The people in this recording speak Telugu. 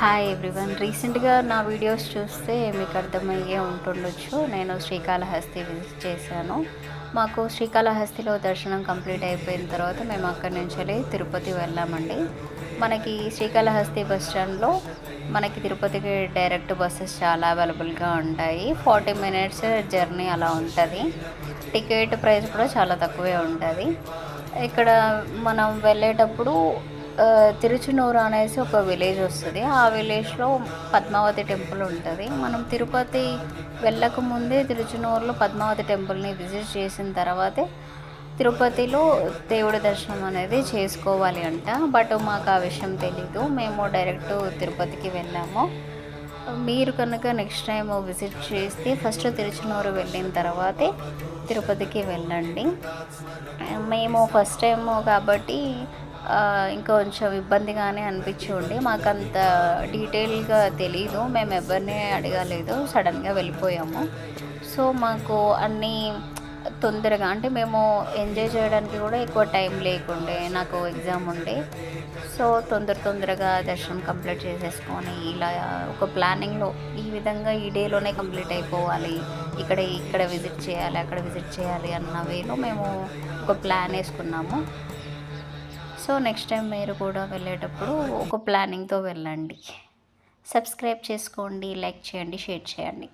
Hi everyone. రీసెంట్గా నా వీడియోస్ చూస్తే మీకు అర్థమయ్యే ఉంటుండొచ్చు. నేను శ్రీకాళహస్తి విజిట్ చేశాను. మాకు శ్రీకాళహస్తిలో దర్శనం కంప్లీట్ అయిపోయిన తర్వాత మేము అక్కడి నుంచి తిరుపతి వెళ్ళామండి. మనకి శ్రీకాళహస్తి బస్ స్టాండ్లో మనకి తిరుపతికి డైరెక్ట్ బస్సెస్ చాలా అవైలబుల్గా ఉంటాయి. 40 మినిట్స్ జర్నీ అలా ఉంటుంది. టికెట్ ప్రైస్ కూడా చాలా తక్కువే ఉంటుంది. ఇక్కడ మనం వెళ్ళేటప్పుడు తిరుచునూరు అనేసి ఒక విలేజ్ వస్తుంది. ఆ విలేజ్లో పద్మావతి టెంపుల్ ఉంటుంది. మనం తిరుపతి వెళ్ళకముందే తిరుచునూరులో పద్మావతి టెంపుల్ని విజిట్ చేసిన తర్వాతే తిరుపతిలో దేవుడి దర్శనం అనేది చేసుకోవాలి అంట. బట్ మాకు ఆ విషయం తెలీదు. మేము డైరెక్ట్ తిరుపతికి వెళ్ళాము. మీరు కనుక నెక్స్ట్ టైం విజిట్ చేస్తే ఫస్ట్ తిరుచునూరు వెళ్ళిన తర్వాతే తిరుపతికి వెళ్ళండి. మేము ఫస్ట్ టైం కాబట్టి ఇంకొంచెం ఇబ్బందిగానే అనిపించి మాకు అంత డీటెయిల్గా తెలీదు. మేము ఎవరిని అడగలేదు, సడన్గా వెళ్ళిపోయాము. సో మాకు అన్నీ తొందరగా అంటే మేము ఎంజాయ్ చేయడానికి కూడా ఎక్కువ టైం లేకుండే, నాకు ఎగ్జామ్ ఉండే. సో తొందరగా దర్శనం కంప్లీట్ చేసేసుకొని ఇలా ఒక ప్లానింగ్లో ఈ విధంగా ఈ డేలోనే కంప్లీట్ అయిపోవాలి, ఇక్కడ విజిట్ చేయాలి, అక్కడ విజిట్ చేయాలి అన్న వేలో మేము ఒక ప్లాన్ వేసుకున్నాము. సో నెక్స్ట్ టైం మీరు కూడా వెళ్ళేటప్పుడు ఒక ప్లానింగ్తో వెళ్ళండి. సబ్స్క్రైబ్ చేసుకోండి, లైక్ చేయండి, షేర్ చేయండి.